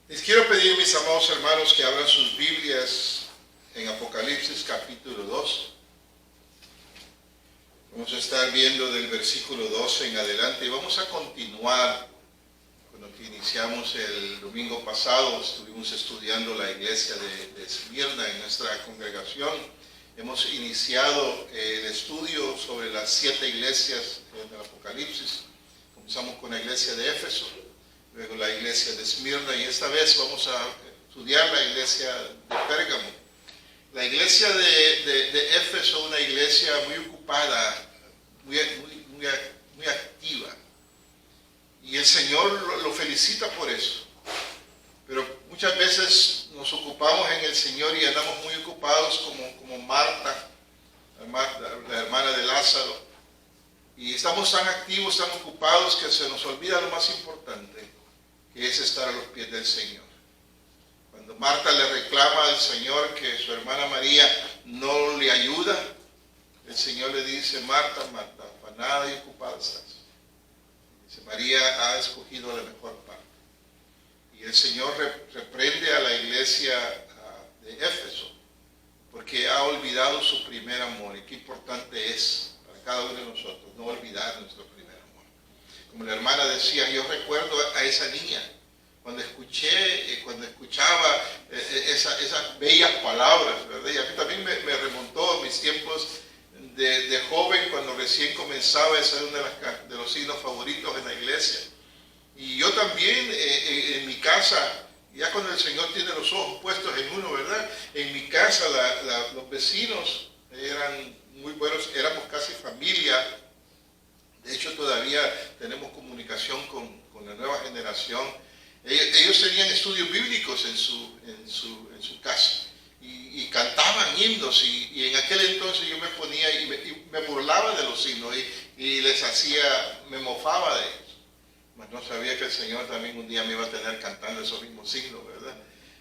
Les quiero pedir, mis amados hermanos, que abran sus Biblias en Apocalipsis capítulo 2. Vamos a estar viendo del versículo 12 en adelante y vamos a continuar con lo que iniciamos el domingo pasado. Estuvimos estudiando la iglesia de Esmirna en nuestra congregación. Hemos iniciado el estudio sobre las 7 iglesias del Apocalipsis. Comenzamos con la iglesia de Éfeso, luego la iglesia de Esmirna y esta vez vamos a estudiar la iglesia de Pérgamo. La iglesia de Éfeso, una iglesia muy ocupada, muy activa. Y el Señor lo felicita por eso. Pero muchas veces nos ocupamos en el Señor y andamos muy ocupados como Marta, la hermana de Lázaro. Y estamos tan activos, tan ocupados que se nos olvida lo más importante, que es estar a los pies del Señor. Cuando Marta le reclama al Señor que su hermana María no le ayuda, el Señor le dice: Marta, Marta, afanada y ocupada estás. Dice: María ha escogido la mejor parte. Y el Señor reprende a la iglesia de Éfeso porque ha olvidado su primer amor. Y qué importante es para cada uno de nosotros no olvidar nuestro primer amor. Como la hermana decía, yo recuerdo a esa niña cuando escuchaba esas bellas palabras, ¿verdad? Y a mí también me remontó a mis tiempos de joven, cuando recién comenzaba. Ese era uno de los signos favoritos en la iglesia. Y yo también en mi casa, ya cuando el Señor tiene los ojos puestos en uno, ¿verdad? En mi casa los vecinos eran muy buenos, éramos casi familia. De hecho, todavía tenemos comunicación con la nueva generación. Ellos tenían estudios bíblicos en su casa y cantaban himnos, y en aquel entonces yo me ponía y me burlaba de los himnos y me mofaba de ellos. Mas no sabía que el Señor también un día me iba a tener cantando esos mismos himnos, ¿verdad?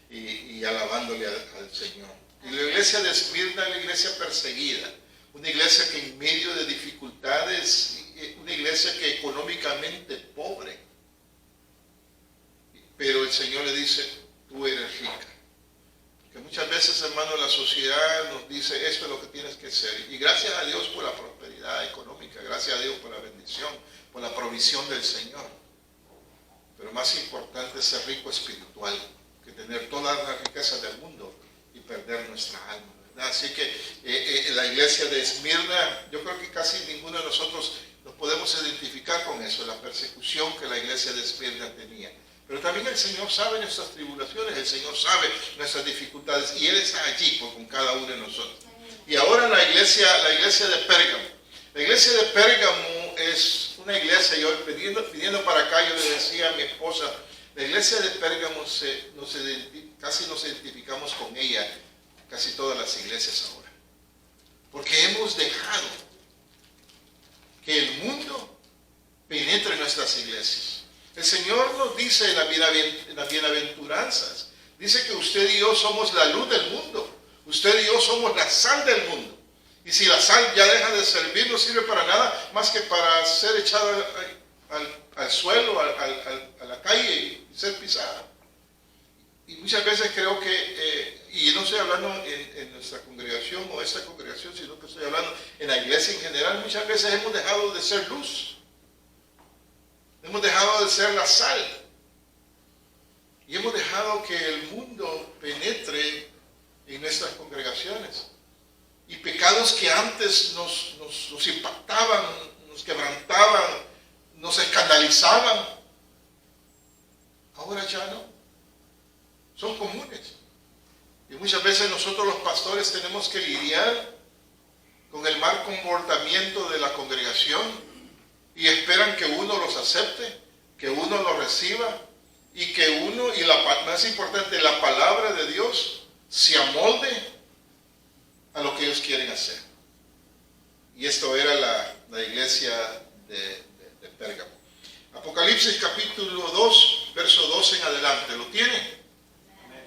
Y alabándole al Señor. Y la iglesia de Esmirna, la iglesia perseguida, una iglesia que en medio de dificultades, una iglesia que económicamente pobre, pero el Señor le dice: tú eres rica. Porque muchas veces, hermano, la sociedad nos dice: esto es lo que tienes que ser. Y gracias a Dios por la prosperidad económica, gracias a Dios por la bendición, por la provisión del Señor. Pero más importante es ser rico espiritual que tener todas las riquezas del mundo y perder nuestra alma, ¿verdad? Así que la iglesia de Esmirna, yo creo que casi ninguno de nosotros nos podemos identificar con eso, la persecución que la iglesia de Esmirna tenía. Pero también el Señor sabe nuestras tribulaciones, el Señor sabe nuestras dificultades, y Él está allí con cada uno de nosotros. Y ahora la iglesia de Pérgamo. La iglesia de Pérgamo es una iglesia, yo viniendo para acá, yo le decía a mi esposa, la iglesia de Pérgamo casi nos identificamos con ella, casi todas las iglesias ahora. Porque hemos dejado que el mundo penetre en nuestras iglesias. El Señor nos dice en las bienaventuranzas, dice que usted y yo somos la luz del mundo, usted y yo somos la sal del mundo. Y si la sal ya deja de servir, no sirve para nada más que para ser echada al suelo, a la calle y ser pisada. Y muchas veces creo que, y no estoy hablando en nuestra congregación o esta congregación, sino que estoy hablando en la iglesia en general, muchas veces hemos dejado de ser luz. Hemos dejado de ser la sal. Y hemos dejado que el mundo penetre en nuestras congregaciones. Y pecados que antes nos impactaban, nos quebrantaban, nos escandalizaban, ahora ya no. Son comunes. Y muchas veces nosotros los pastores tenemos que lidiar con el mal comportamiento de la congregación y esperan que uno los acepte, que uno los reciba y que uno, y más importante, la palabra de Dios se amolde a lo que ellos quieren hacer. Y esto era la iglesia de Pérgamo. Apocalipsis capítulo 2, verso 12 en adelante. ¿Lo tiene?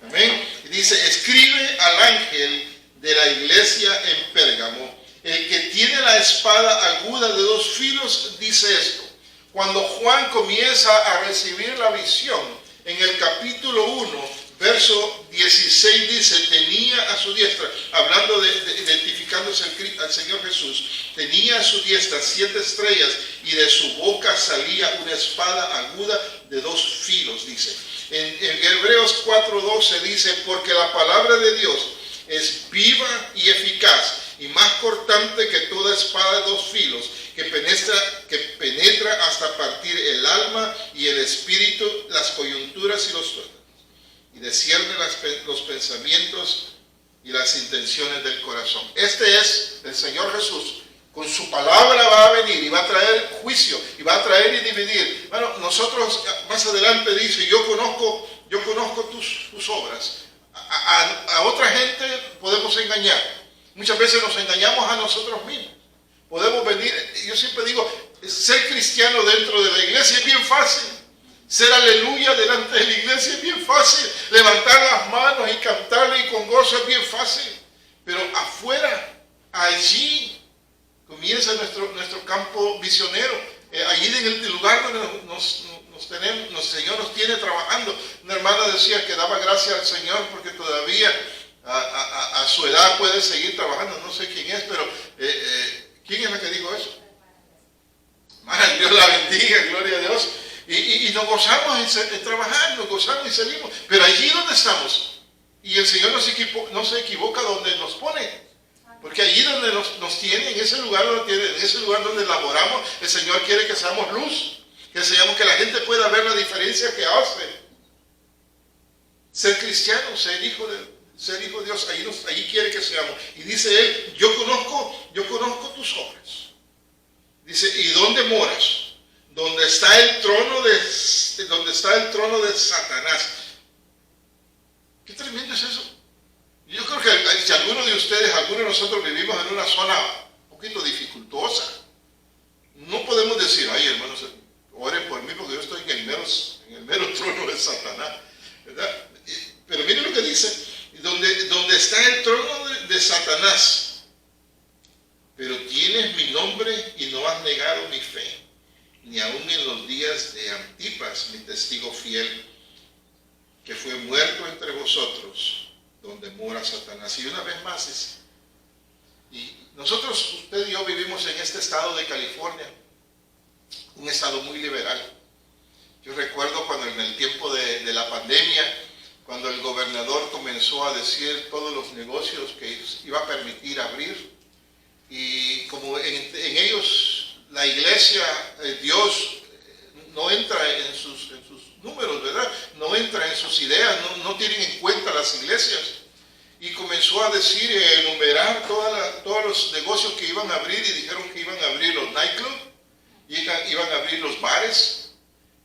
Amén. Y dice: escribe al ángel de la iglesia en Pérgamo, el que tiene la espada aguda de 2 filos, dice esto: cuando Juan comienza a recibir la visión, En el capítulo 1, verso 16 dice, tenía a su diestra, hablando identificándose al Señor Jesús, tenía a su diestra 7 estrellas y de su boca salía una espada aguda de 2 filos, dice. En Hebreos 4:12 dice, porque la palabra de Dios es viva y eficaz y más cortante que toda espada de 2 filos, que penetra hasta partir el alma y el espíritu, las coyunturas y los tuétanos, y discierne los pensamientos y las intenciones del corazón. Este es el Señor Jesús. Con su palabra va a venir y va a traer juicio y va a traer y dividir. Bueno, nosotros más adelante dice, yo conozco tus obras. A otra gente podemos engañar. Muchas veces nos engañamos a nosotros mismos. Podemos venir, yo siempre digo, ser cristiano dentro de la iglesia es bien fácil. Ser aleluya delante de la iglesia es bien fácil. Levantar las manos y cantarle y con gozo es bien fácil. Pero afuera, allí comienza nuestro campo misionero. Allí en el lugar donde el Señor nos tiene trabajando. Una hermana decía que daba gracias al Señor porque todavía a su edad puede seguir trabajando. No sé quién es, pero ¿quién es la que dijo eso? Hermana, Dios la bendiga, gloria a Dios. Y nos gozamos en trabajar, nos gozamos y salimos. Pero allí donde estamos, y el Señor no se equivoca donde nos pone. Porque allí donde nos tiene, en ese lugar donde laboramos, el Señor quiere que seamos luz, que la gente pueda ver la diferencia que hace ser cristiano, ser hijo de Dios. Allí quiere que seamos. Y dice Él, yo conozco tus obras. Dice, ¿y dónde moras? Donde está el trono de Satanás. Qué tremendo es eso. Yo creo que si alguno de nosotros vivimos en una zona un poquito dificultosa, no podemos decir, ay hermanos, oren por mí porque yo estoy en el mero trono de Satanás, ¿verdad? Pero miren lo que dice, donde está el trono de Satanás, pero tienes mi nombre y no has negado mi fe, ni aun en los días de Antipas, mi testigo fiel, que fue muerto entre vosotros, donde mora Satanás. Y una vez más dice, y nosotros, usted y yo vivimos en este estado de California, un estado muy liberal. Yo recuerdo cuando en el tiempo de la pandemia, cuando el gobernador comenzó a decir todos los negocios que iba a permitir abrir, y como en ellos la iglesia, Dios no entra en sus números, ¿verdad? No entra en sus ideas, no tienen en cuenta las iglesias. Y comenzó a decir, enumerar todos los negocios que iban a abrir, y dijeron que iban a abrir los nightclubs, iban a abrir los bares,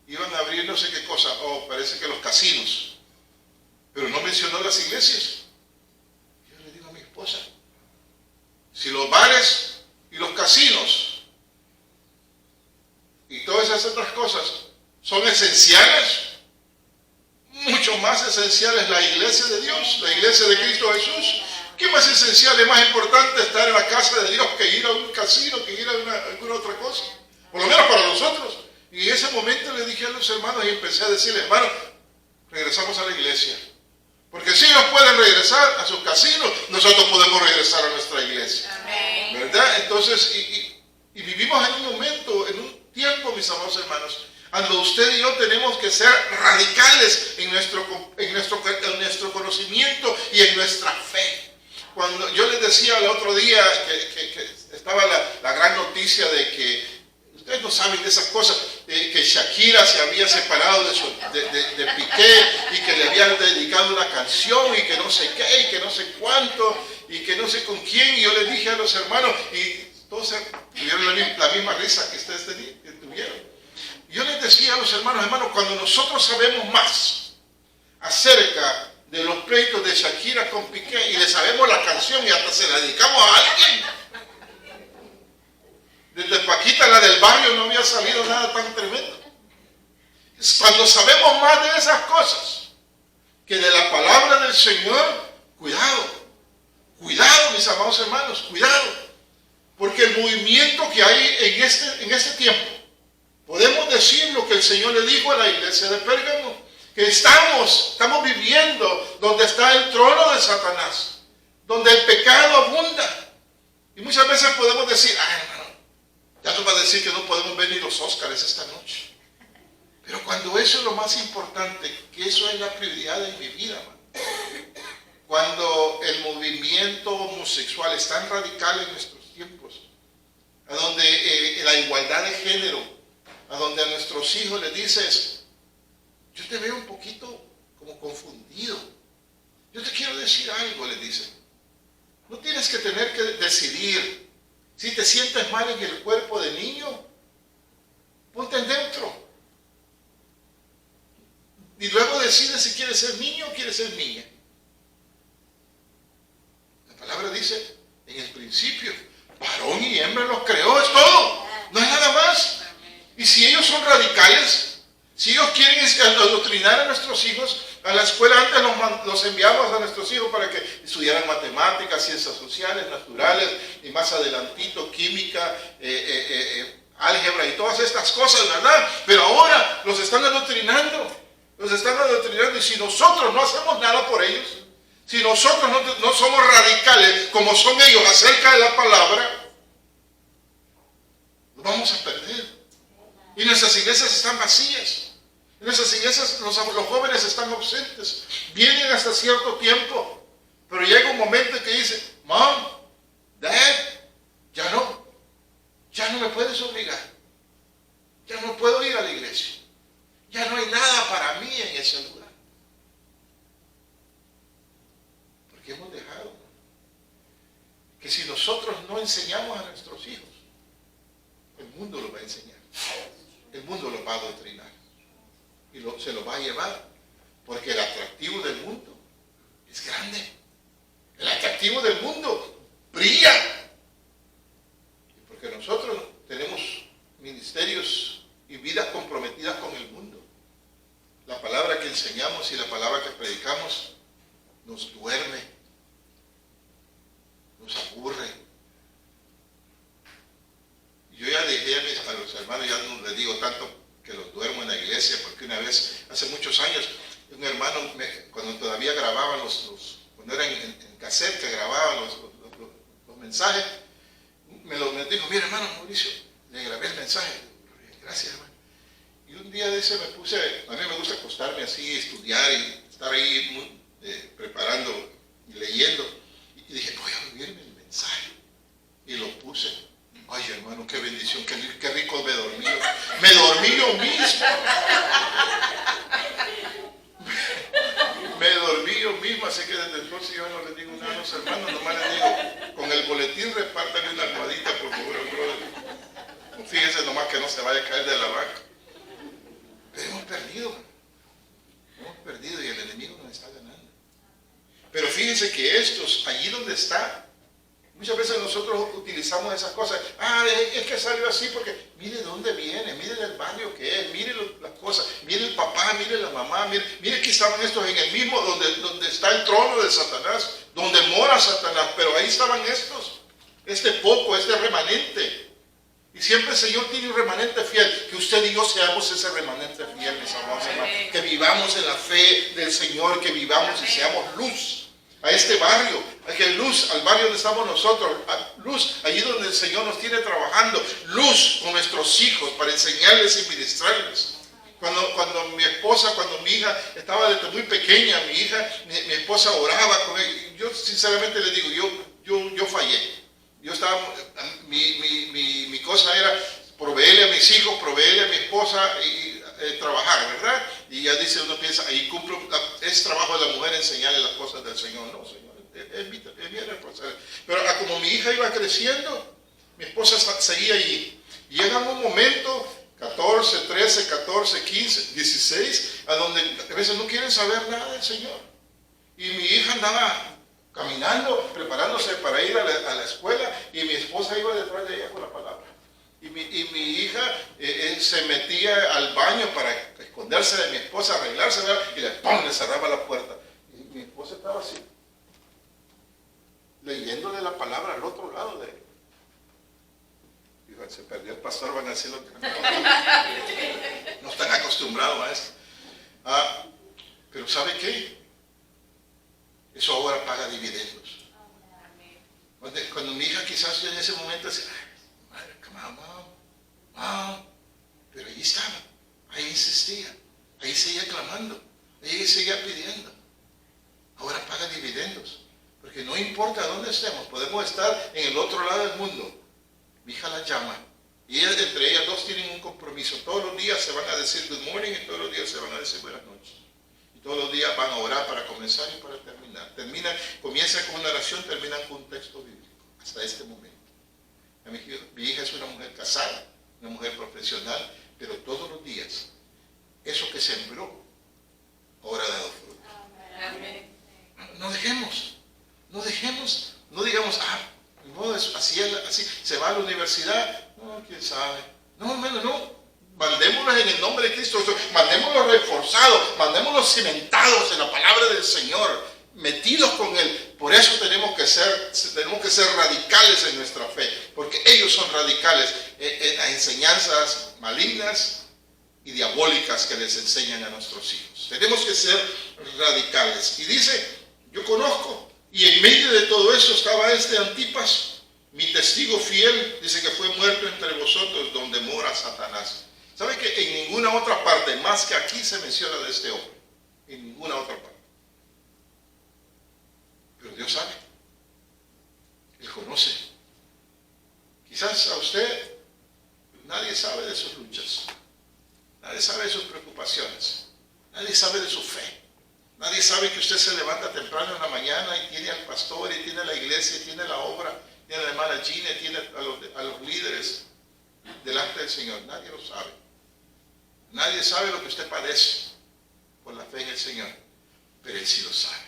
iban a abrir no sé qué cosa, parece que los casinos. Pero no mencionó las iglesias. Yo le digo a mi esposa, si los bares y los casinos y todas esas otras cosas son esenciales, mucho más esencial es la iglesia de Dios, la iglesia de Cristo Jesús. ¿Qué más esencial, es más importante estar en la casa de Dios que ir a un casino, que ir a alguna otra cosa? Por lo menos para nosotros. Y en ese momento le dije a los hermanos y empecé a decirles, hermanos, regresamos a la iglesia. Porque si ellos pueden regresar a sus casinos, nosotros podemos regresar a nuestra iglesia. Amén. ¿Verdad? Entonces, y vivimos en un momento, en un tiempo, mis amados hermanos, cuando usted y yo tenemos que ser radicales en nuestro conocimiento y en nuestra fe. Cuando yo les decía el otro día que estaba la gran noticia de que, ustedes no saben de esas cosas, que Shakira se había separado de Piqué y que le habían dedicado una canción y que no sé qué y que no sé cuánto y que no sé con quién. Y yo les dije a los hermanos, y todos tuvieron la misma risa que ustedes tuvieron. Yo les decía a los hermanos, cuando nosotros sabemos más acerca de los pleitos de Shakira con Piqué y le sabemos la canción y hasta se la dedicamos a alguien. Desde Paquita, la del barrio, no había salido nada tan tremendo. Cuando sabemos más de esas cosas que de la palabra del Señor, cuidado, mis amados hermanos, cuidado. Porque el movimiento que hay en este tiempo, podemos decir lo que el Señor le dijo a la iglesia de Pérgamo, que estamos viviendo donde está el trono de Satanás, donde el pecado abunda. Y muchas veces podemos decir, ay hermano, ya nos va a decir que no podemos ver ni los Óscares esta noche. Pero cuando eso es lo más importante, que eso es la prioridad de mi vida, hermano. Cuando el movimiento homosexual es tan radical en nuestros tiempos, a donde la igualdad de género, a donde a nuestros hijos les dices, yo te veo un poquito como confundido. Yo te quiero decir algo, les dicen. No tienes que tener que decidir. Si te sientes mal en el cuerpo de niño, ponte dentro. Y luego decides si quieres ser niño o quieres ser niña. La palabra dice, en el principio, varón y hembra los creó, es todo. No es nada más. Y si ellos son radicales, si ellos quieren adoctrinar a nuestros hijos, a la escuela antes los enviamos a nuestros hijos para que estudiaran matemáticas, ciencias sociales, naturales, y más adelantito, química, álgebra y todas estas cosas, ¿verdad? Pero ahora los están adoctrinando. Los están adoctrinando, y si nosotros no hacemos nada por ellos, si nosotros no somos radicales como son ellos acerca de la palabra, nos vamos a perder. Y nuestras iglesias están vacías. En nuestras iglesias los jóvenes están ausentes. Vienen hasta cierto tiempo, pero llega un momento en que dicen, Mom, Dad, ya no me puedes obligar. Ya no puedo ir a la iglesia. Ya no hay nada para mí en ese lugar. Porque hemos dejado que si nosotros no enseñamos a nuestros hijos, el mundo los va a enseñar. El mundo los va a adoctrinar. Y se los va a llevar. Porque el atractivo del mundo es grande. El atractivo del mundo brilla. Y porque nosotros tenemos ministerios y vidas comprometidas con el mundo. La palabra que enseñamos y la palabra que predicamos nos duerme, nos aburre. Yo ya dejé a los hermanos, ya no les digo tanto que los duermo en la iglesia, porque una vez, hace muchos años, un hermano, cuando todavía grababan cuando eran en cassette que grababan los mensajes, me dijo, mira hermano Mauricio, le grabé el mensaje. Gracias hermano. Y un día de ese me puse, a mí me gusta acostarme así, estudiar y estar ahí preparando y leyendo. Y dije, voy a oírme el mensaje. Y lo puse. Ay hermano, qué bendición, qué rico me dormí. Me dormí yo mismo. Me dormí yo mismo, así que desde entonces yo no les digo nada a los hermanos, nomás les digo, con el boletín repártanle una almohadita por favor, brother. Fíjense nomás que no se vaya a caer de la vaca. Pero hemos perdido y el enemigo nos está ganando. Pero fíjense que estos, allí donde está, muchas veces nosotros utilizamos esas cosas. Es que salió así porque mire de dónde viene, mire el barrio que es, mire las cosas, mire el papá, mire la mamá, mire que estaban estos en el mismo donde está el trono de Satanás, donde mora Satanás, pero ahí estaban estos, este remanente. Y siempre el Señor tiene un remanente fiel, que usted y yo seamos ese remanente fiel, mis amados hermanos, que vivamos en la fe del Señor, que vivamos y seamos luz a este barrio, que luz al barrio donde estamos nosotros, luz allí donde el Señor nos tiene trabajando, luz con nuestros hijos para enseñarles y ministrarles. Cuando mi hija estaba desde muy pequeña, mi esposa oraba con ella. Yo sinceramente le digo, yo fallé. Yo estaba, mi cosa era proveerle a mis hijos, proveerle a mi esposa y trabajar, ¿verdad? Y ya dice, uno piensa, ahí es trabajo de la mujer enseñarle las cosas del Señor. No, Señor, es mi responsabilidad. Pero como mi hija iba creciendo, mi esposa seguía allí. Y llega un momento, 14, 13, 14, 15, 16, a donde a veces no quieren saber nada del Señor. Y mi hija andaba caminando, preparándose para ir a la escuela, y mi esposa iba detrás de ella con la palabra. Y mi hija se metía al baño para esconderse de mi esposa, arreglarse, ¿verdad? Y le cerraba la puerta. Y mi esposa estaba así, leyéndole la palabra al otro lado de él. Dijo, se perdió el pastor, van a decir lo que no están acostumbrados a esto. desistía. Ahí seguía clamando, ahí seguía pidiendo. Ahora paga dividendos. Porque no importa dónde estemos, podemos estar en el otro lado del mundo. Mi hija la llama. Y entre ellas dos tienen un compromiso. Todos los días se van a decir good morning y todos los días se van a decir buenas noches. Y todos los días van a orar para comenzar y para terminar. Comienzan con una oración, terminan con un texto bíblico. Hasta este momento. Mi hija es una mujer casada, una mujer profesional, pero todos los días, eso que sembró, ahora ha dado fruto. Amén. No dejemos, no digamos, no, así se va a la universidad, no, quién sabe. No, mandémoslos en el nombre de Cristo, mandémoslos reforzados, mandémoslos cimentados en la palabra del Señor, metidos con Él. Por eso tenemos que ser radicales en nuestra fe, porque ellos son radicales a enseñanzas malignas y diabólicas que les enseñan a nuestros hijos. Tenemos que ser radicales. Y dice, yo conozco, y en medio de todo eso estaba este Antipas, mi testigo fiel, dice que fue muerto entre vosotros donde mora Satanás. ¿Sabe que en ninguna otra parte, más que aquí, se menciona de este hombre? En ninguna otra parte. Pero Dios sabe. Él conoce. Quizás a usted nadie sabe de sus luchas. Nadie sabe de sus preocupaciones. Nadie sabe de su fe. Nadie sabe que usted se levanta temprano en la mañana y tiene al pastor, y tiene la iglesia, y tiene la obra, tiene a la hermana Gina, y tiene a los líderes delante del Señor. Nadie lo sabe. Nadie sabe lo que usted padece por la fe en el Señor. Pero Él sí lo sabe.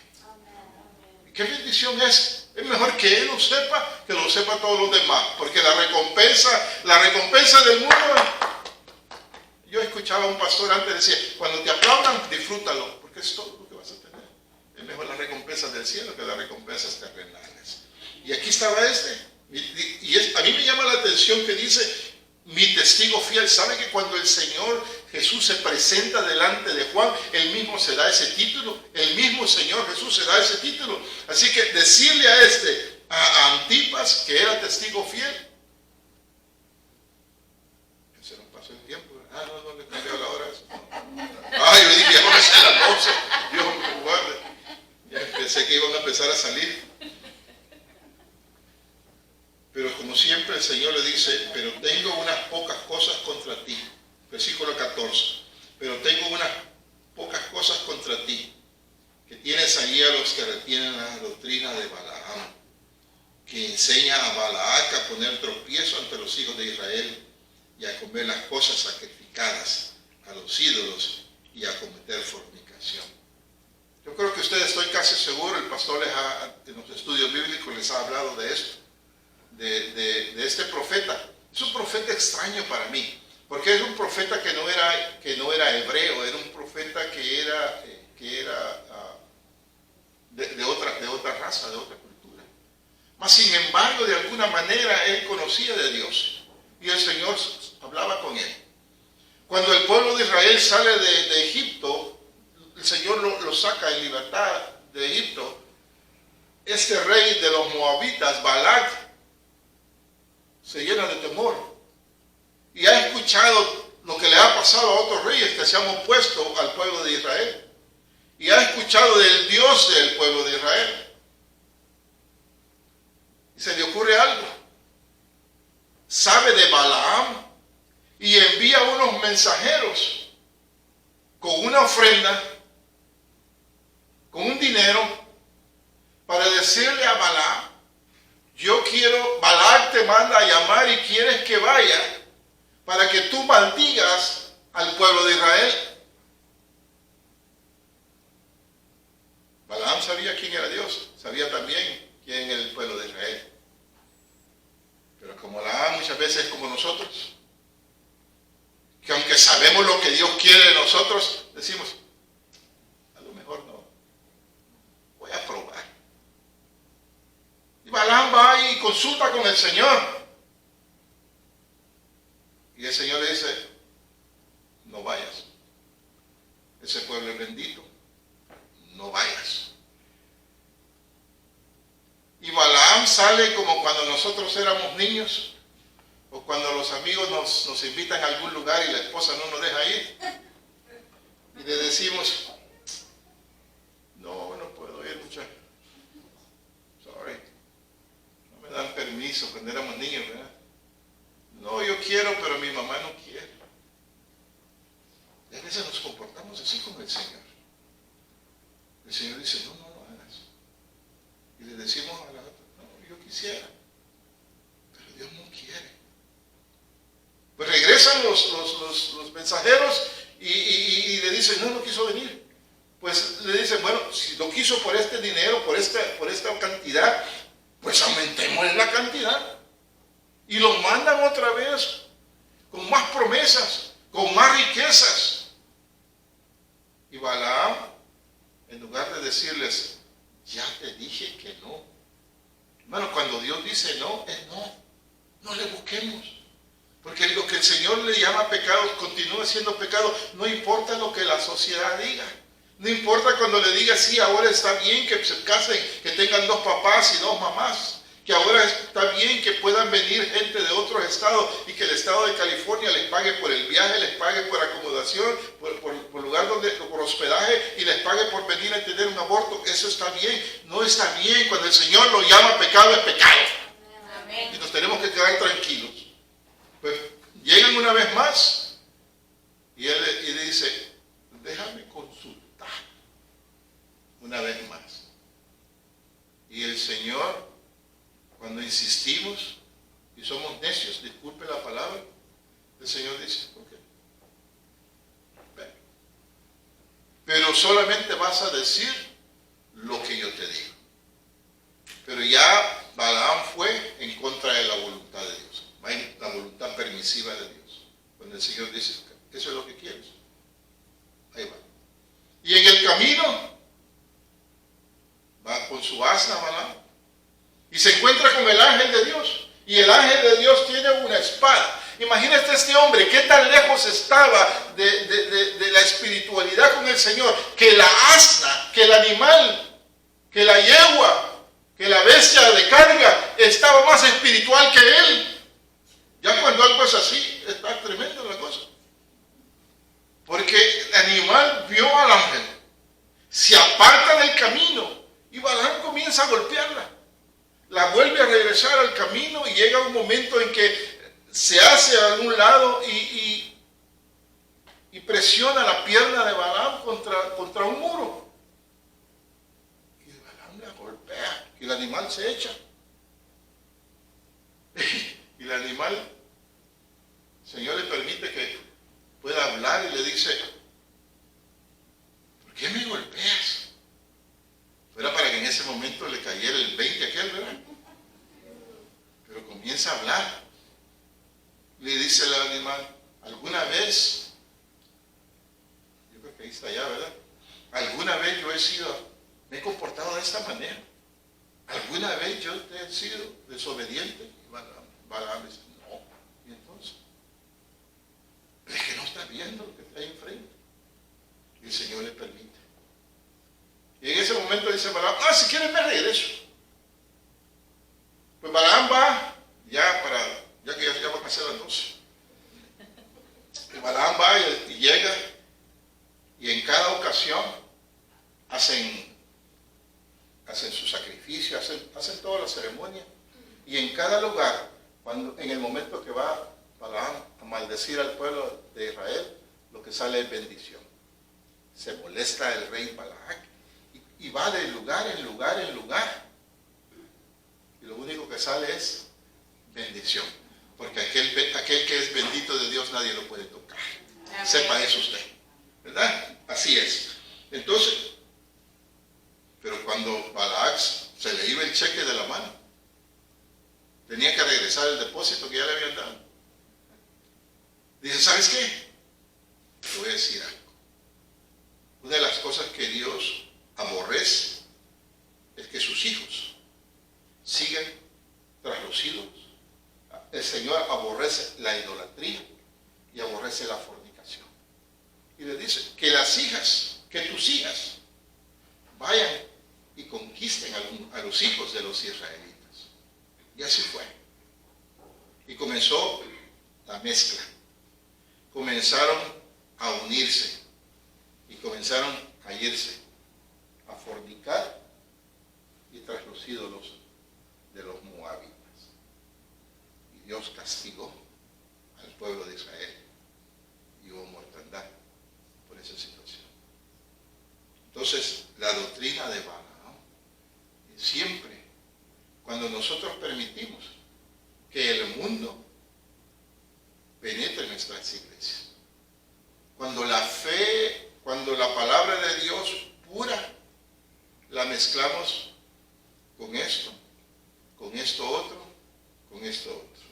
¿Y qué bendición es? Es mejor que Él lo sepa, que lo sepa todos los demás. Porque la recompensa del mundo... Yo escuchaba a un pastor antes decía, cuando te aplaudan, disfrútalo, porque es todo lo que vas a tener. Es mejor la recompensa del cielo que las recompensas terrenales. Y aquí estaba a mí me llama la atención que dice, mi testigo fiel. ¿Sabe que cuando el Señor Jesús se presenta delante de Juan, Él mismo se da ese título? El mismo Señor Jesús se da ese título. Así que decirle a Antipas, que era testigo fiel, se nos pasó el tiempo. No le cambió la hora. Yo dije, ahora es las 12. Dios me guarde. Ya pensé que iban a empezar a salir. Pero como siempre el Señor le dice, pero tengo unas pocas cosas contra ti. Versículo 14. Pero tengo unas pocas cosas contra ti, que tienes allí a los que retienen la doctrina de Balaam, que enseña a Balac a poner tropiezo ante los hijos de Israel y a comer las cosas sacrificadas a los ídolos y a cometer fornicación. Yo creo que ustedes, estoy casi seguro, el pastor en los estudios bíblicos les ha hablado de esto, de este profeta. Es un profeta extraño para mí, porque es un profeta que no era hebreo, era un profeta que era de otra raza, de otra cultura. Mas sin embargo, de alguna manera, él conocía de Dios. Y el Señor hablaba con él. Cuando el pueblo de Israel sale de Egipto, el Señor lo saca en libertad de Egipto. Este rey de los moabitas, Balac, se llena de temor. Y ha escuchado lo que le ha pasado a otros reyes que se han opuesto al pueblo de Israel. Y ha escuchado del Dios del pueblo de Israel. Y se le ocurre algo. Sabe de Balaam y envía unos mensajeros con una ofrenda, con un dinero, para decirle a Balaam, Balaam te manda a llamar y quieres que vaya para que tú maldigas al pueblo de Israel. Balaam sabía quién era Dios, sabía también quién era el pueblo de Israel. Pero como Balaam muchas veces es como nosotros, que aunque sabemos lo que Dios quiere de nosotros, decimos, a lo mejor no, voy a probar. Y Balaam va y consulta con el Señor. Y el Señor le dice, no vayas. Ese pueblo es bendito, no vayas. Y Balaam sale como cuando nosotros éramos niños, o cuando los amigos nos invitan a algún lugar y la esposa no nos deja ir. y le decimos, no puedo ir, muchacho. Sorry. No me dan permiso cuando éramos niños, ¿verdad? No, yo quiero, pero mi mamá no quiere. Y a veces nos comportamos así con el Señor. El Señor dice, no lo hagas. Y le decimos a la otra, no, yo quisiera, pero Dios no quiere. Pues regresan los mensajeros y le dicen, no quiso venir. Pues le dicen, bueno, si lo quiso por este dinero, por esta cantidad, pues aumentemos la cantidad. Y lo mandan otra vez, con más promesas, con más riquezas. Y Balaam, en lugar de decirles, ya te dije que no. Hermano, cuando Dios dice no, es no. No le busquemos. Porque lo que el Señor le llama pecado, continúa siendo pecado, no importa lo que la sociedad diga. No importa cuando le diga, sí, ahora está bien que se casen, que tengan 2 papás y 2 mamás. Que ahora está bien que puedan venir gente de otros estados y que el estado de California les pague por el viaje, les pague por acomodación, por lugar por hospedaje y les pague por venir a tener un aborto. Eso está bien. No está bien. Cuando el Señor lo llama pecado, es pecado. Amén. Y nos tenemos que quedar tranquilos. Pues llegan una vez más y él dice, déjame consultar una vez más. Y el Señor, cuando insistimos y somos necios, disculpe la palabra, el Señor dice, ok, ven. Pero solamente vas a decir lo que yo te digo. Pero ya Balaam fue en contra de la voluntad de Dios, la voluntad permisiva de Dios. Cuando el Señor dice, eso es lo que quieres, ahí va. Y en el camino va con su asna Balaam y se encuentra con el ángel de Dios. Y el ángel de Dios tiene una espada. Imagínate este hombre, qué tan lejos estaba de la espiritualidad con el Señor, que la asna, que el animal, que la yegua, que la bestia de carga estaba más espiritual que él. Ya cuando algo es así, está tremendo la cosa. Porque el animal vio al ángel, se aparta del camino y Balaam comienza a golpearla. La vuelve a regresar al camino y llega un momento en que se hace a un lado y presiona la pierna de Balaam contra un muro. Y Balaam la golpea y el animal se echa. Y el animal, el Señor le permite que pueda hablar y le dice, ¿por qué me golpeas? Era para que en ese momento le cayera el 20 a aquel, ¿verdad? Pero comienza a hablar. Le dice el animal, ¿alguna vez? Yo creo que ahí está ya, ¿verdad? ¿Alguna vez yo me he comportado de esta manera? ¿Alguna vez yo te he sido desobediente? Y Balaam dice, no. ¿Y entonces? Es que no estás viendo lo que está ahí enfrente. Y el Señor le permite. Y en ese momento dice Balaam, si quieres me regreso. Pues Balaam va, ya que ya van a ser las 12. Y Balaam va y llega, y en cada ocasión hacen su sacrificio, hacen toda la ceremonia. Y en cada lugar, en el momento que va Balaam a maldecir al pueblo de Israel, lo que sale es bendición. Se molesta el rey Balac y va de lugar en lugar en lugar. Y lo único que sale es bendición. Porque aquel que es bendito de Dios nadie lo puede tocar. Amén. Sepa eso usted. ¿Verdad? Así es. Entonces, pero cuando Balac se le iba el cheque de la mano, tenía que regresar el depósito que ya le habían dado. Dice, ¿sabes qué? Te voy a decir algo. Una de las cosas que Dios aborrece es que sus hijos sigan tras los ídolos. El Señor aborrece la idolatría y aborrece la fornicación. Y le dice que tus hijas vayan y conquisten a los hijos de los israelitas. Y así fue. Y comenzó la mezcla. Comenzaron a unirse. y comenzaron a irse, a fornicar y tras los ídolos de los moabitas. Y Dios castigó al pueblo de Israel y hubo mortandad por esa situación. Entonces, la doctrina de Balaam, ¿no? Siempre, cuando nosotros permitimos que el mundo penetre en nuestras iglesias, cuando la fe, cuando la palabra de Dios pura, la mezclamos con esto otro, con esto otro.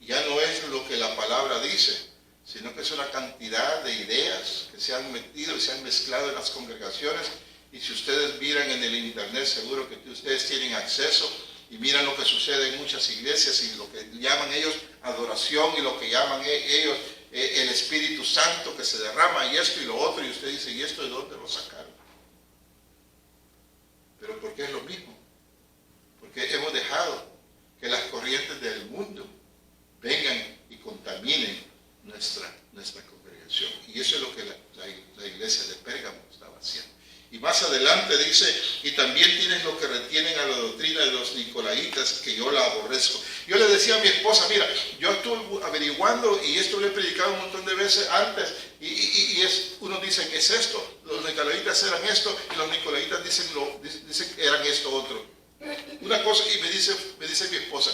Y ya no es lo que la palabra dice, sino que es una cantidad de ideas que se han metido y se han mezclado en las congregaciones. Y si ustedes miran en el internet, seguro que ustedes tienen acceso y miran lo que sucede en muchas iglesias y lo que llaman ellos adoración y lo que llaman ellos el Espíritu Santo que se derrama y esto y lo otro, y usted dice, ¿y esto de dónde lo sacaron? Pero ¿por qué es lo mismo? Porque hemos dejado que las corrientes del mundo vengan y contaminen nuestra congregación. Y eso es lo que la iglesia de Pérgamo estaba haciendo. Y más adelante dice, y también tienes lo que retienen a la doctrina de los nicolaitas, que yo la aborrezco. Yo le decía a mi esposa, mira, yo estuve averiguando y esto lo he predicado un montón de veces antes, y unos dicen, es esto, los nicolaitas eran esto, y los nicolaitas dicen que eran esto otro. Una cosa, y me dice mi esposa,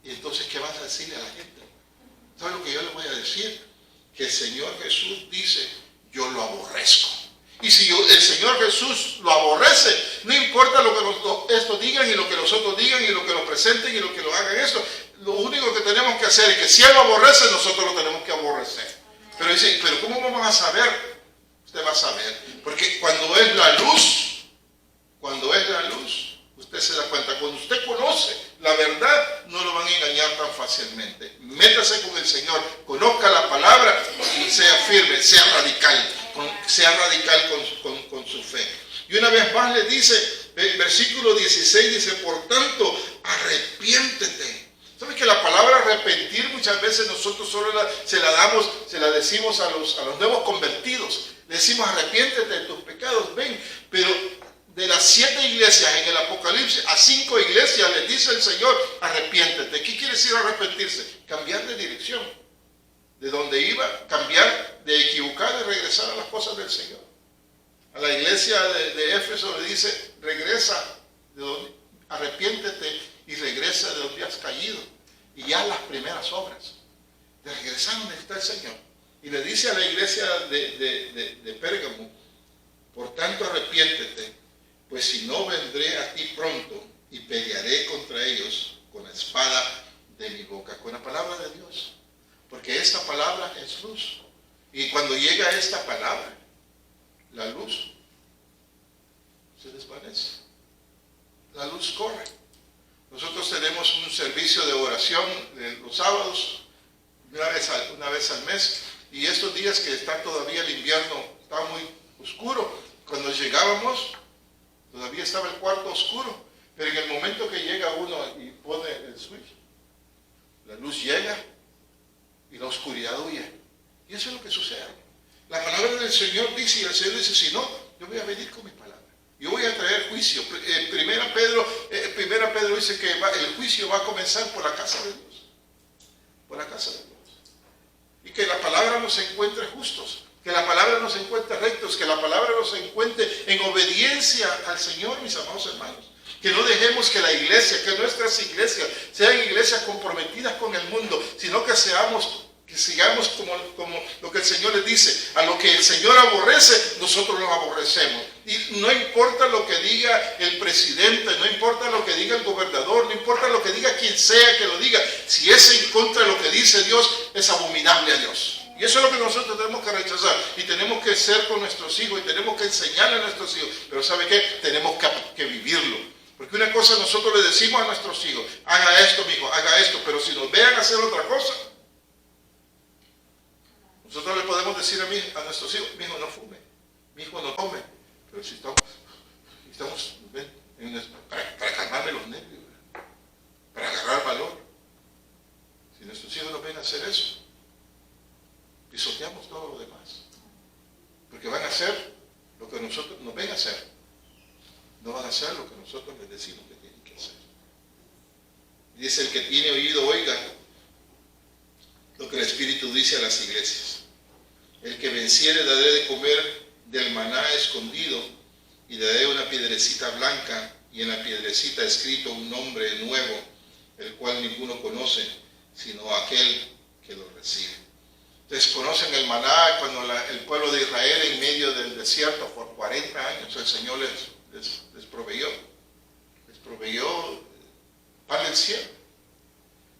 ¿y entonces qué vas a decirle a la gente? ¿Sabes lo que yo le voy a decir? Que el Señor Jesús dice, yo lo aborrezco. Y si el Señor Jesús lo aborrece, no importa lo que estos digan y lo que los otros digan y lo que lo presenten y lo que lo hagan esto. Lo único que tenemos que hacer es que si Él lo aborrece, nosotros lo tenemos que aborrecer. Pero dice, ¿pero cómo vamos a saber? Usted va a saber. Porque cuando es la luz, usted se da cuenta. Cuando usted conoce la verdad, no lo van a engañar tan fácilmente. Métase con el Señor, conozca la palabra y sea firme, sea radical con su fe. Y una vez más le dice, el versículo 16 dice, por tanto, arrepiéntete. ¿Sabe que la palabra arrepentir muchas veces nosotros solo se la decimos a los nuevos convertidos? Le decimos, arrepiéntete de tus pecados, ven. Pero de las 7 iglesias en el Apocalipsis, a 5 iglesias les dice el Señor, arrepiéntete. ¿Qué quiere decir arrepentirse? Cambiar de dirección. De donde iba, cambiar, de equivocar y regresar a las cosas del Señor. A la iglesia de Éfeso le dice, regresa, arrepiéntete y regresa de donde has caído. Y ya las primeras obras de regresar donde está el Señor. Y le dice a la iglesia de Pérgamo, por tanto arrepiéntete, pues si no vendré a ti pronto y pelearé contra ellos con la espada de mi boca, con la palabra de Dios. Porque esta palabra es luz. Y cuando llega esta palabra, la luz se desvanece. La luz corre. Nosotros tenemos un servicio de oración los sábados, una vez al mes. Y estos días que está todavía el invierno, está muy oscuro. Cuando llegábamos, todavía estaba el cuarto oscuro. Pero en el momento que llega uno y pone el switch, la luz llega y la oscuridad huye. Y eso es lo que sucede. La palabra del Señor dice, y el Señor dice, si no, yo voy a venir con mi palabra. Yo voy a traer juicio. Primera Pedro dice que el juicio va a comenzar por la casa de Dios. Por la casa de Dios. Y que la palabra nos encuentre justos. Que la palabra nos encuentre rectos. Que la palabra nos encuentre en obediencia al Señor, mis amados hermanos. Que no dejemos que la iglesia, que nuestras iglesias sean iglesias comprometidas con el mundo, sino que sigamos como lo que el Señor les dice. A lo que el Señor aborrece, nosotros lo aborrecemos. Y no importa lo que diga el presidente, no importa lo que diga el gobernador, no importa lo que diga quien sea que lo diga, si es en contra de lo que dice Dios, es abominable a Dios. Y eso es lo que nosotros tenemos que rechazar. Y tenemos que ser con nuestros hijos y tenemos que enseñarle a nuestros hijos. Pero ¿sabe qué? Tenemos que vivirlo. Porque una cosa nosotros le decimos a nuestros hijos, haga esto, mijo, haga esto, pero si nos vean hacer otra cosa, nosotros le podemos decir a nuestros hijos, mijo, no fume, mijo, no tome, pero si estamos para calmarme los nervios, para agarrar valor. Si nuestros hijos nos ven hacer eso, pisoteamos todo lo demás. Porque van a hacer lo que nosotros nos ven a hacer. No van a hacer lo que nosotros les decimos que tienen que hacer. Dice: el que tiene oído, oiga lo que el Espíritu dice a las iglesias. El que venciere daré de comer del maná escondido, y daré una piedrecita blanca, y en la piedrecita escrito un nombre nuevo, el cual ninguno conoce, sino aquel que lo recibe. Entonces, conocen el maná cuando el pueblo de Israel en medio del desierto por 40 años, el Señor les proveyó pan del cielo,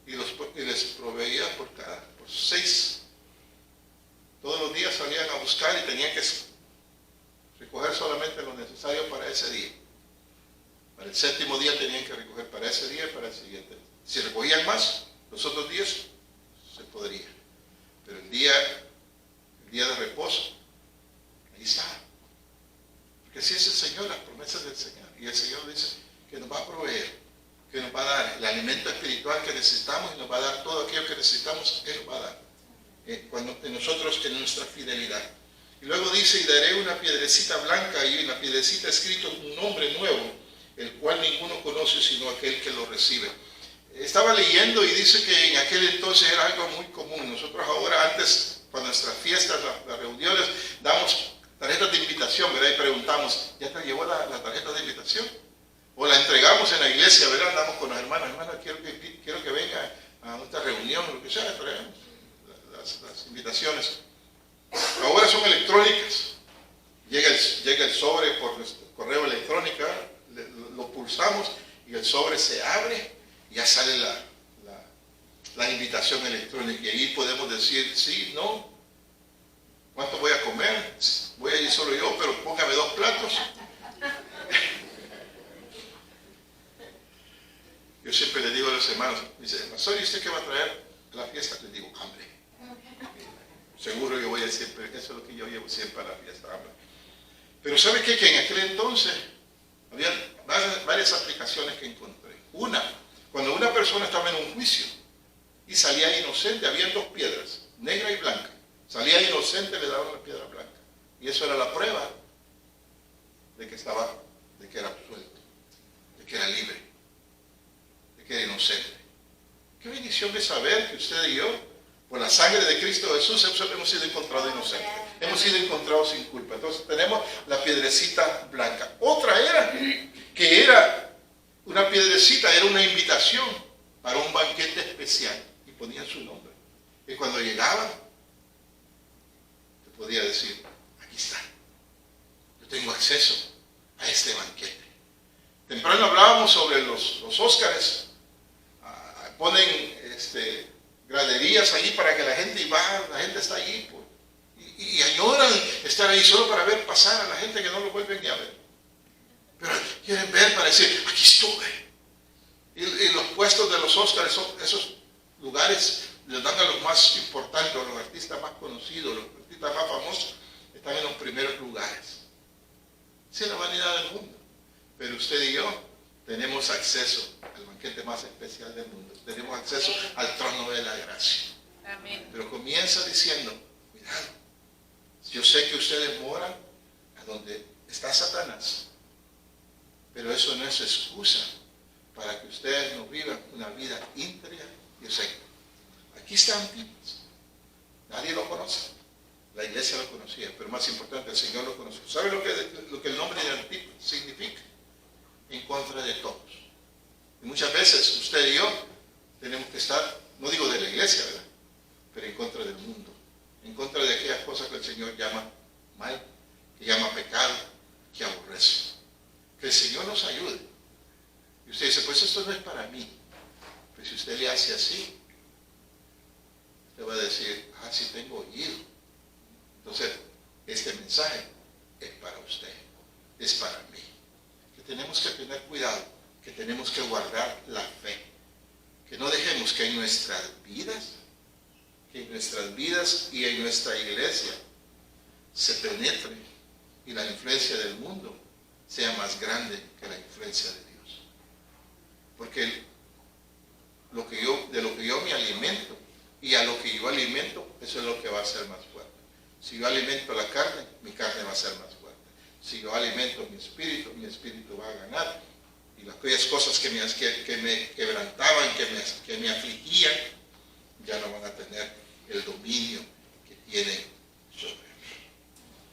y les proveía por 6. Todos los días salían a buscar y tenían que recoger solamente lo necesario para ese día. Para el 7º día tenían que recoger para ese día y para el siguiente. Si recogían más, los otros días se podría. Pero el día de reposo, ahí está. Porque así es el Señor, las promesas del Señor. Y el Señor dice que nos va a proveer, que nos va a dar el alimento espiritual que necesitamos, y nos va a dar todo aquello que necesitamos, Él nos va a dar. Cuando nosotros, en nuestra fidelidad. Y luego dice: y daré una piedrecita blanca, y en la piedrecita escrito un nombre nuevo, el cual ninguno conoce sino aquel que lo recibe. Estaba leyendo y dice que en aquel entonces era algo muy común. Nosotros ahora, antes, para nuestras fiestas, las reuniones, damos tarjetas de invitación, ¿verdad? Y preguntamos: ¿ya te llevó la tarjeta de invitación? O la entregamos en la iglesia, ¿verdad? Andamos con los hermanos: hermanos, quiero que venga a nuestra reunión, lo que sea, traemos las invitaciones. Ahora son electrónicas. Llega el sobre por correo electrónico, lo pulsamos y el sobre se abre y ya sale la invitación electrónica. Y ahí podemos decir sí, no, cuánto voy a comer, voy a ir solo yo, pero póngame 2 platos. Yo siempre le digo a los hermanos, dice: pastor, ¿y usted qué va a traer a la fiesta? Les digo: hambre. Seguro yo voy a decir, pero eso es lo que yo llevo siempre a la fiesta, hambre. Pero ¿sabe qué? Que en aquel entonces había varias aplicaciones que encontré. Una, cuando una persona estaba en un juicio y salía inocente, había 2 piedras, negra y blanca. Salía inocente, le daban la piedra blanca. Y eso era la prueba de que era absuelto, de que era libre, de que era inocente. Qué bendición de saber que usted y yo, por la sangre de Cristo Jesús, hemos sido encontrados inocentes. Hemos sido encontrados sin culpa. Entonces tenemos la piedrecita blanca. Otra era una piedrecita, era una invitación para un banquete especial. Y ponían su nombre. Y cuando llegaban, te podía decir: aquí está. Yo tengo acceso a este banquete. Temprano hablábamos sobre los Óscares. Ponen graderías allí para que la gente la gente está allí, pues, y añoran estar ahí solo para ver pasar a la gente que no lo vuelven ni a ver. Pero quieren ver para decir: aquí estuve. Y los puestos de los Óscares, esos lugares les dan a los más importantes, a los artistas más conocidos, los artistas más famosos, están en los primeros lugares. Esa es la vanidad del mundo. Pero usted y yo tenemos acceso al banquete más especial del mundo. Tenemos acceso al trono de la gracia. Amén. Pero comienza diciendo: cuidado, yo sé que ustedes moran a donde está Satanás, pero eso no es excusa para que ustedes no vivan una vida íntegra y recta. Aquí está Antipas. Nadie lo conoce. La iglesia lo conocía, pero más importante, el Señor lo conoció. ¿Sabe lo que el nombre de Antipas significa? En contra de todos. Y muchas veces usted y yo tenemos que estar, no digo de la iglesia, ¿verdad?, pero en contra del mundo, en contra de aquellas cosas que el Señor llama mal, que llama pecado, que aborrece. Que el Señor nos ayude. Y usted dice: pues esto no es para mí. Pero si usted le hace así, usted va a decir: sí tengo oído. Entonces, este mensaje es para usted, es para mí. Tenemos que tener cuidado, que tenemos que guardar la fe, que no dejemos que en nuestras vidas y en nuestra iglesia se penetre y la influencia del mundo sea más grande que la influencia de Dios. Porque de lo que yo me alimento y a lo que yo alimento, eso es lo que va a ser más fuerte. Si yo alimento la carne, mi carne va a ser más fuerte. Si yo alimento mi espíritu va a ganar. Y aquellas cosas que me quebrantaban, que me afligían, ya no van a tener el dominio que tienen sobre mí.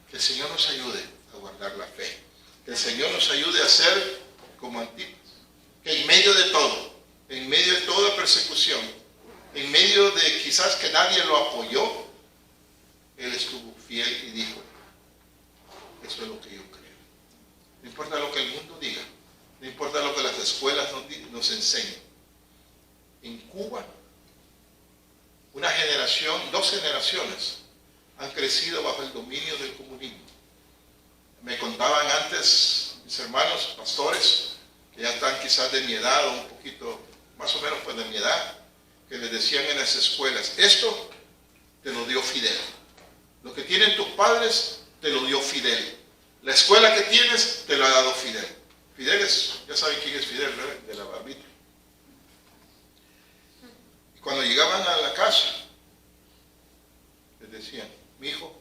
Que el Señor nos ayude a guardar la fe. Que el Señor nos ayude a ser como Antipas. Que en medio de todo, en medio de toda persecución, en medio de quizás que nadie lo apoyó, él estuvo fiel y dijo, eso es lo que yo creo. No importa lo que el mundo diga, no importa lo que las escuelas nos enseñen. En Cuba, una generación, 2 generaciones han crecido bajo el dominio del comunismo. Me contaban antes mis hermanos pastores, que ya están quizás de mi edad o un poquito, más o menos pues de mi edad, que les decían en las escuelas, esto te lo dio Fidel. Lo que tienen tus padres te lo dio Fidel. La escuela que tienes te lo ha dado Fidel. Fidel es, ya saben quién es Fidel, ¿verdad? De la barbita. Y cuando llegaban a la casa, les decían, mi hijo,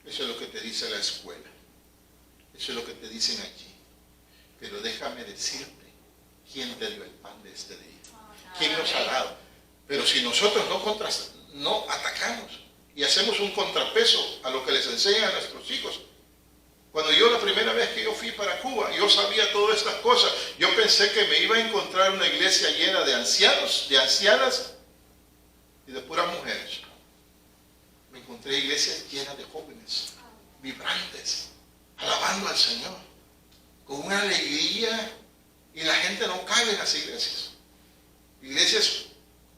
eso es lo que te dice la escuela. Eso es lo que te dicen aquí. Pero déjame decirte, ¿quién te dio el pan de este día? ¿Quién nos ha dado? Pero si nosotros no atacamos y hacemos un contrapeso a lo que les enseñan a nuestros hijos. Cuando yo la primera vez que yo fui para Cuba, yo sabía todas estas cosas. Yo pensé que me iba a encontrar una iglesia llena de ancianos, de ancianas y de puras mujeres. Me encontré iglesias llenas de jóvenes, vibrantes, alabando al Señor, con una alegría, y la gente no cabe en las iglesias. Iglesias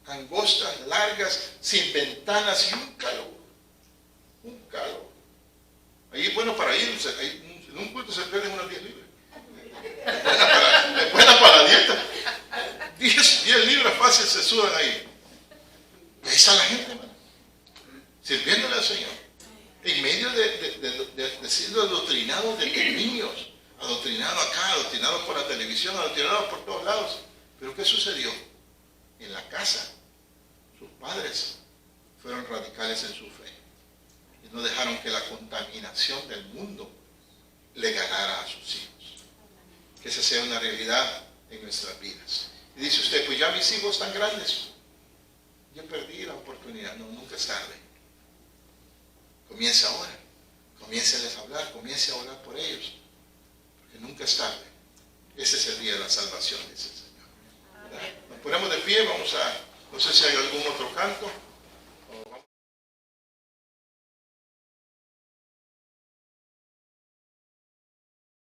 angostas, largas, sin ventanas y un calor. Un calor. Ahí es bueno para ir, en un culto se pierden unas 10 libras. Es buena para la dieta. 10 libras fácil se sudan ahí. Y ahí está la gente, hermano, sirviéndole al Señor. En medio de siendo adoctrinados desde niños, adoctrinados acá, adoctrinados por la televisión, adoctrinados por todos lados. Pero ¿qué sucedió? En la casa, sus padres fueron radicales en su fe y no dejaron que la contaminación del mundo le ganara a sus hijos. Que esa sea una realidad en nuestras vidas. Y dice usted, pues ya mis hijos están grandes, yo perdí la oportunidad. No, nunca es tarde. Comience ahora, comience a hablar, comience a orar por ellos, porque nunca es tarde. Ese es el día de la salvación, dice el Señor. Nos ponemos de pie, vamos a, no sé si hay algún otro canto.